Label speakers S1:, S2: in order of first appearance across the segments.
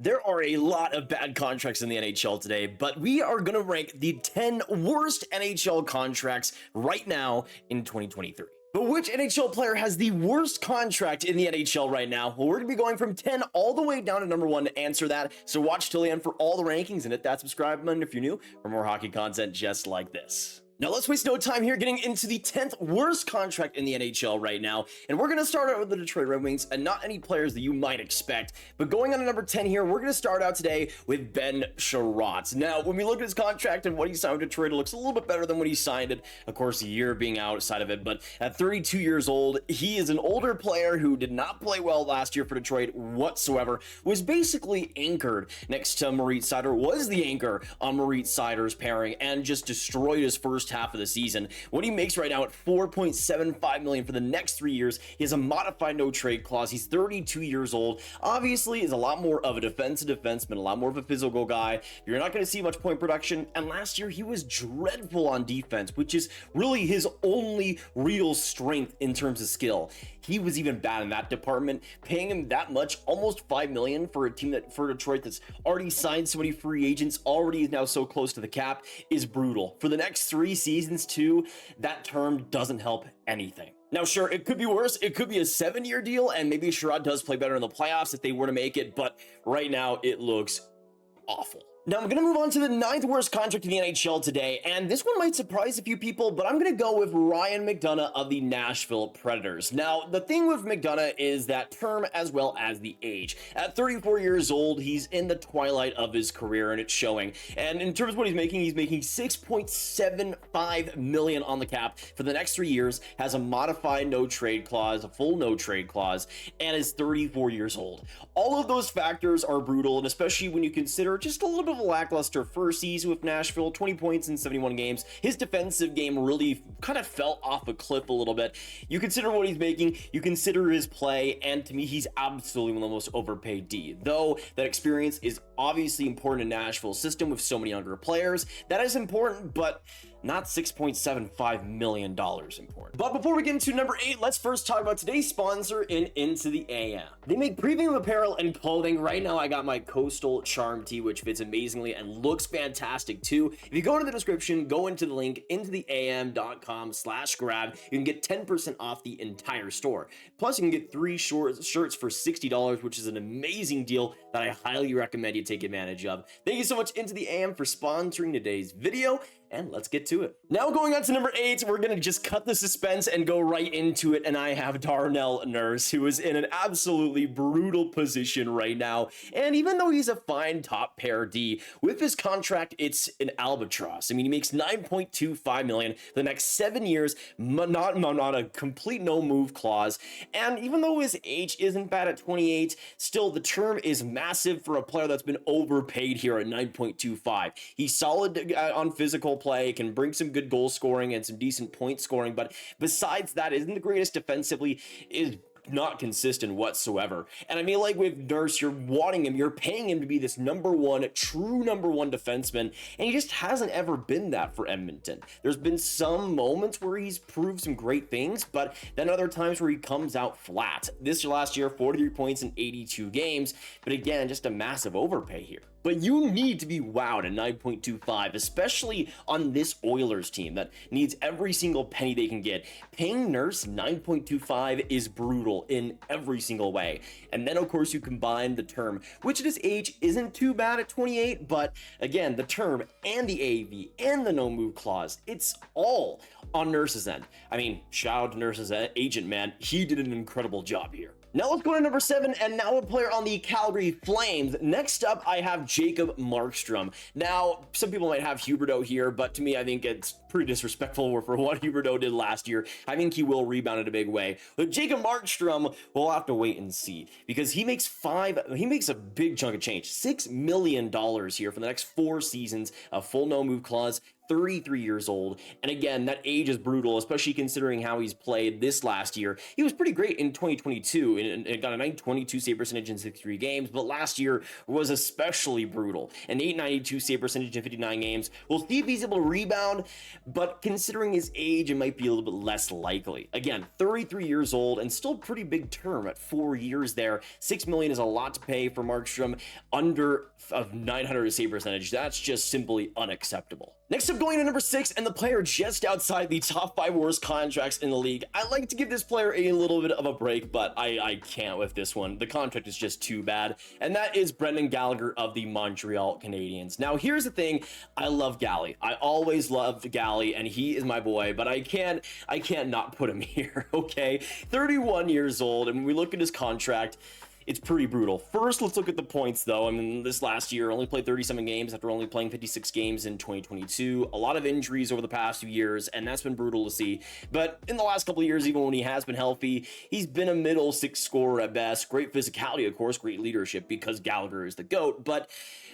S1: There are a lot of bad contracts in the NHL today, but we are going to rank the 10 worst NHL contracts right now in 2023. But which NHL player has the worst contract in the NHL right now? Well, we're going to be going from 10 all the way down to number 1 to answer that. So watch till the end for all the rankings and hit that subscribe button if you're new for more hockey content just like this. Now let's waste no time here getting into the 10th worst contract in the NHL right now. And we're going to start out with the Detroit Red Wings and not any players that you might expect. But going on to number 10 here, we're going to start out today with Ben Chiarot. Now, when we look at his contract and what he signed with Detroit, it looks a little bit better than when he signed it. Of course, a year being outside of it. But at 32 years old, he is an older player who did not play well last year for Detroit whatsoever. Was basically anchored next to Moritz Seider, was the anchor on Moritz Seider's pairing, and just destroyed his first half of the season. What he makes right now at $4.75 million for the next 3 years. He has a modified no trade clause. He's 32 years old. Obviously is a lot more of a defensive defenseman, a lot more of a physical guy. You're not going to see much point production, and last year he was dreadful on defense, which is really his only real strength in terms of skill. He was even bad in that department. Paying him that much, almost $5 million for a team that, for Detroit, that's already signed so many free agents, already is now so close to the cap, is brutal. For the next 3 seasons too, that term doesn't help anything. Now, sure, it could be worse. It could be a 7-year deal, and maybe Chiarot does play better in the playoffs if they were to make it, but right now it looks awful. Now, I'm going to move on to the 9th worst contract in the NHL today, and this one might surprise a few people, but I'm going to go with Ryan McDonagh of the Nashville Predators. Now, the thing with McDonagh is that term as well as the age. At 34 years old, he's in the twilight of his career, and it's showing. And in terms of what he's making $6.75 million on the cap for the next 3 years, has a modified no trade clause, a full no trade clause, and is 34 years old. All of those factors are brutal, and especially when you consider just a little bit of a lackluster first season with Nashville, 20 points in 71 games. His defensive game really kind of fell off a cliff a little bit. You consider what he's making, you consider his play, and to me, he's absolutely one of the most overpaid D. Though that experience is obviously important in Nashville's system with so many younger players. That is important, but not $6.75 million important. But before we get into number 8, let's first talk about today's sponsor Into the AM. They make premium apparel and clothing. Right now, I got my Coastal Charm tee, which fits amazingly and looks fantastic too. If you go into the description, go into the link intotheam.com/grab, you can get 10% off the entire store. Plus, you can get 3 shirts for $60, which is an amazing deal that I highly recommend you take advantage of. Thank you so much Into the AM for sponsoring today's video, and let's get to it. Now going on to number 8, we're going to just cut the suspense and go right into it, and I have Darnell Nurse, who is in an absolutely brutal position right now, and even though he's a fine top pair D, with his contract, it's an albatross. I mean, he makes $9.25 million for the next 7 years, not a complete no-move clause, and even though his age isn't bad at 28, still the term is massive for a player that's been overpaid here at 9.25. He's solid on physical play, can bring some good goal scoring and some decent point scoring, but besides that, isn't the greatest defensively, is not consistent whatsoever. And I mean, like with Nurse, you're wanting him, you're paying him to be this true number one defenseman, and he just hasn't ever been that for Edmonton. There's been some moments where he's proved some great things, but then other times where he comes out flat. This last year, 43 points in 82 games, but again, just a massive overpay here. But you need to be wowed at 9.25, especially on this Oilers team that needs every single penny they can get. Paying Nurse 9.25 is brutal in every single way. And then, of course, you combine the term, which at his age isn't too bad at 28, but again, the term and the AV and the no-move clause, it's all on Nurse's end. I mean, shout out to Nurse's agent, man. He did an incredible job here. Now let's go to number 7, and now a player on the Calgary Flames. Next up, I have Jacob Markstrom. Now, some people might have Huberdeau here, but to me, I think it's pretty disrespectful for what Huberdeau did last year. I think he will rebound in a big way. But Jacob Markstrom, we'll have to wait and see, because he makes a big chunk of change. $6 million here for the next 4 seasons, a full no-move clause, 33 years old. And again, that age is brutal, especially considering how he's played this last year. He was pretty great in 2022 and got a 922 save percentage in 63 games, but last year was especially brutal. An 892 save percentage in 59 games. We'll see if he's able to rebound, but considering his age, it might be a little bit less likely. Again, 33 years old and still pretty big term at 4 years there. $6 million is a lot to pay for Markstrom, under of 900 save percentage. That's just simply unacceptable. Next up, going to number 6, and the player just outside the top 5 worst contracts in the league. I like to give this player a little bit of a break, but I can't with this one. The contract is just too bad, and that is Brendan Gallagher of the Montreal Canadiens. Now, here's the thing. I love Gally. I always loved Gally, and he is my boy, but I can't not put him here, okay? 31 years old, and when we look at his contract, it's pretty brutal. First, let's look at the points, though. I mean, this last year, only played 37 games after only playing 56 games in 2022. A lot of injuries over the past few years, and that's been brutal to see. But in the last couple of years, even when he has been healthy, he's been a middle 6 scorer at best. Great physicality, of course, great leadership, because Gallagher is the GOAT. But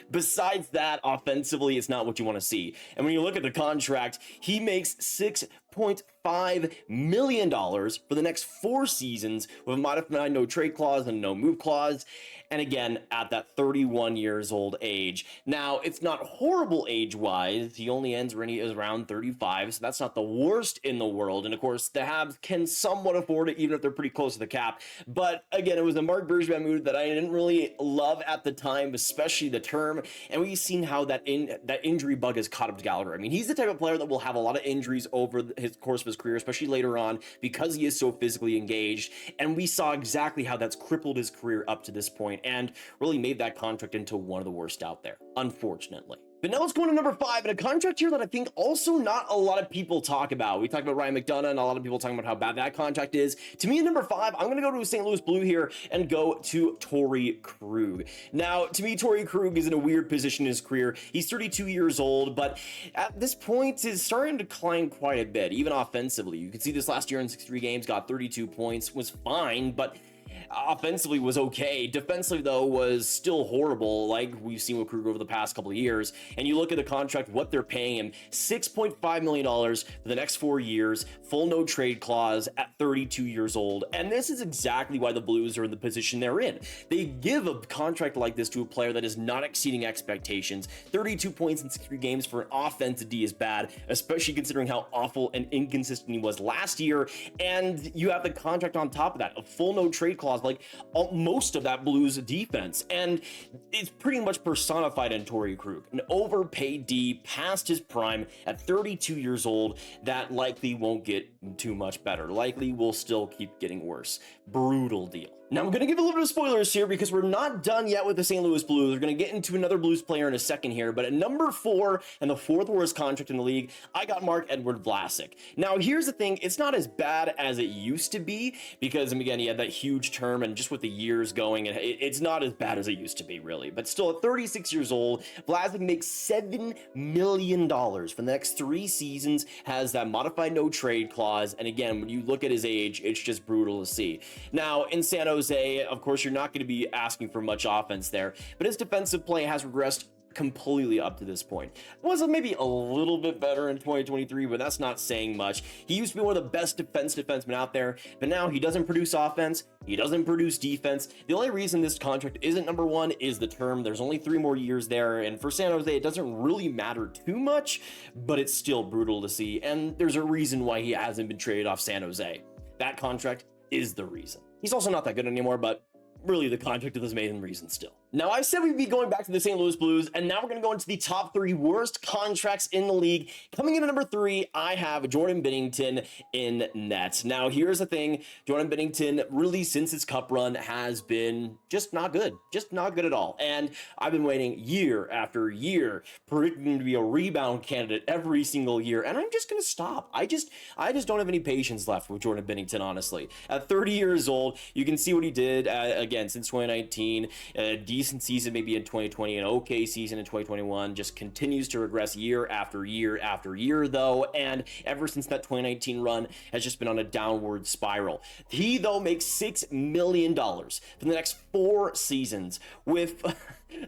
S1: besides that, offensively, it's not what you want to see. And when you look at the contract, he makes $6.5 million for the next 4 seasons with a modified no trade clause and no move clause. And again, at that 31 years old age. Now, it's not horrible age-wise. He only ends when he is around 35, so that's not the worst in the world. And of course, the Habs can somewhat afford it, even if they're pretty close to the cap. But again, it was a Marc Bergevin move that I didn't really love at the time, especially the term. And we've seen how that injury bug has caught up to Gallagher. I mean, he's the type of player that will have a lot of injuries over his course of his career, especially later on, because he is so physically engaged. And we saw exactly how that's crippled his career up to this point and really made that contract into one of the worst out there, unfortunately. But now let's go to number 5, and a contract here that I think also not a lot of people talk about. We talked about Ryan McDonough, and a lot of people talking about how bad that contract is. To me, at number 5, I'm going to go to a St. Louis Blue here and go to Torrey Krug. Now, to me, Torrey Krug is in a weird position in his career. He's 32 years old, but at this point is starting to decline quite a bit, even offensively. You can see this last year in 63 games, got 32 points, was fine, but offensively was okay. Defensively, though, was still horrible, like we've seen with Krug over the past couple of years. And you look at the contract, what they're paying him, $6.5 million for the next 4 years, full no trade clause at 32 years old. And this is exactly why the Blues are in the position they're in. They give a contract like this to a player that is not exceeding expectations. 32 points in 63 games for an offensive D is bad, especially considering how awful and inconsistent he was last year. And you have the contract on top of that, a full no trade clause, like most of that Blues defense. And it's pretty much personified in Torrey Krug, an overpaid D past his prime at 32 years old that likely won't get too much better, likely will still keep getting worse. Brutal deal. Now, I'm going to give a little bit of spoilers here because we're not done yet with the St. Louis Blues. We're going to get into another Blues player in a second here, but at number 4 and the 4th worst contract in the league, I got Marc-Edouard Vlasic. Now, here's the thing. It's not as bad as it used to be because, again, he had that huge term, and just with the years going, it's not as bad as it used to be, really. But still, at 36 years old, Vlasic makes $7 million for the next 3 seasons, has that modified no trade clause, and again, when you look at his age, it's just brutal to see. Now, in San Jose, of course, you're not going to be asking for much offense there, but his defensive play has regressed completely up to this point. It was maybe a little bit better in 2023, but that's not saying much. He used to be one of the best defensemen out there, but now he doesn't produce offense, he doesn't produce defense. The only reason this contract isn't number 1 is the term. There's only 3 more years there, and for San Jose, it doesn't really matter too much, but it's still brutal to see, and there's a reason why he hasn't been traded off San Jose. That contract is the reason. He's also not that good anymore, but really the contract is the main reason still. Now, I said we'd be going back to the St. Louis Blues, and now we're going to go into the top 3 worst contracts in the league. Coming in at number 3, I have Jordan Binnington in net. Now, here's the thing. Jordan Binnington, really, since his cup run, has been just not good. Just not good at all. And I've been waiting year after year, predicting him to be a rebound candidate every single year, and I'm just going to stop. I just don't have any patience left with Jordan Binnington, honestly. At 30 years old, you can see what he did, again, since 2019, decent season maybe in 2020, an okay season in 2021, just continues to regress year after year after year, though, and ever since that 2019 run has just been on a downward spiral. He, though, makes $6 million for the next 4 seasons with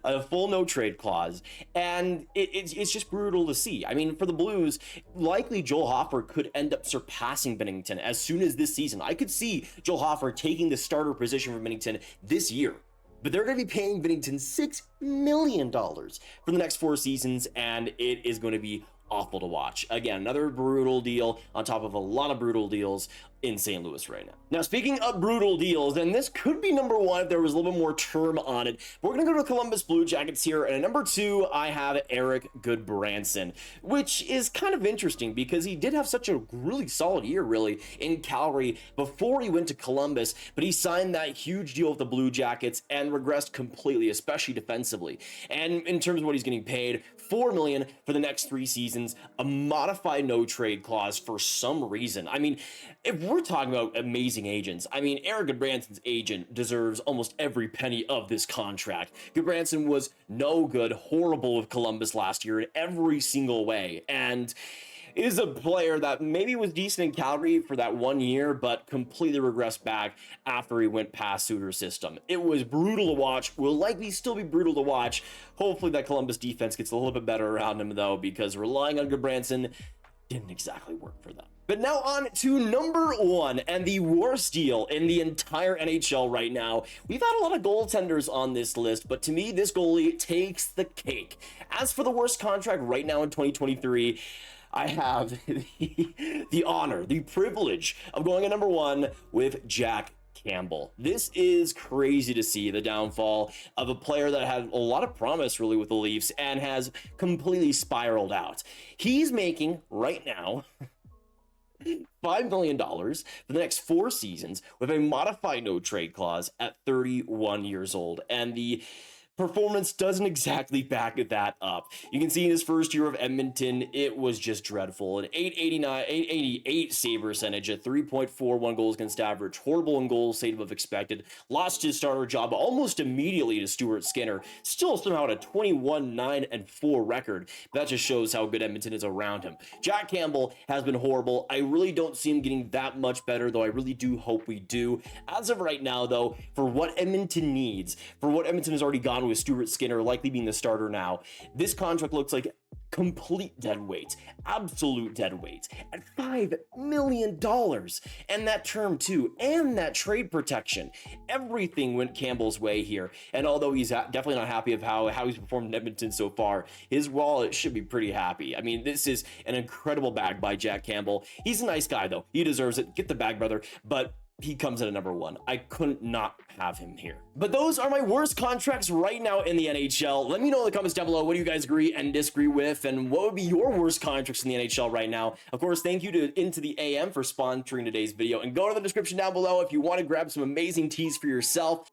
S1: a full no trade clause, and it's just brutal to see. I mean, for the Blues, likely Joel Hofer could end up surpassing Binnington as soon as this season. I could see Joel Hofer taking the starter position for Binnington this year. But they're going to be paying Binnington $6 million for the next 4 seasons, and it is going to be awful to watch. Again, another brutal deal on top of a lot of brutal deals in St. Louis right now. Now, speaking of brutal deals, and this could be number 1 if there was a little bit more term on it, but we're going to go to Columbus Blue Jackets here, and at number 2, I have Erik Gudbranson, which is kind of interesting because he did have such a really solid year, really, in Calgary before he went to Columbus, but he signed that huge deal with the Blue Jackets and regressed completely, especially defensively. And in terms of what he's getting paid, $4 million for the next 3 seasons, a modified no trade clause for some reason. I mean, if we're talking about amazing agents, I mean, Erik Gudbranson's agent deserves almost every penny of this contract. Gudbranson was no good, horrible with Columbus last year in every single way, and is a player that maybe was decent in Calgary for that 1 year, but completely regressed back after he went past Suter's system. It was brutal to watch, will likely still be brutal to watch. Hopefully that Columbus defense gets a little bit better around him, though, because relying on Gudbranson didn't exactly work for them. But now on to number 1 and the worst deal in the entire NHL right now. We've had a lot of goaltenders on this list, but to me, this goalie takes the cake. As for the worst contract right now in 2023, I have the honor, the privilege of going at number 1 with Jack Campbell. This is crazy to see the downfall of a player that had a lot of promise really with the Leafs and has completely spiraled out. He's making right now $5 million for the next 4 seasons with a modified no trade clause at 31 years old, and the performance doesn't exactly back that up. You can see in his first year of Edmonton, it was just dreadful. An 888 save percentage, a 3.41 goals against average, horrible in goals saved above expected, lost his starter job almost immediately to Stuart Skinner, still somehow had a 21-9-4 record. But that just shows how good Edmonton is around him. Jack Campbell has been horrible. I really don't see him getting that much better, though I really do hope we do. As of right now, though, for what Edmonton needs, for what Edmonton has already gone with Stuart Skinner likely being the starter now, this contract looks like complete dead weight, absolute dead weight at $5 million, and that term too, and that trade protection. Everything went Campbell's way here, and although he's definitely not happy of how he's performed in Edmonton so far, his wallet should be pretty happy. I mean, this is an incredible bag by Jack Campbell. He's a nice guy, though. He deserves it. Get the bag, brother. But he comes in at number 1. I couldn't not have him here. But those are my worst contracts right now in the NHL. Let me know in the comments down below, what do you guys agree and disagree with, and what would be your worst contracts in the NHL right now? Of course, thank you to Into the AM for sponsoring today's video, and go to the description down below if you want to grab some amazing tees for yourself.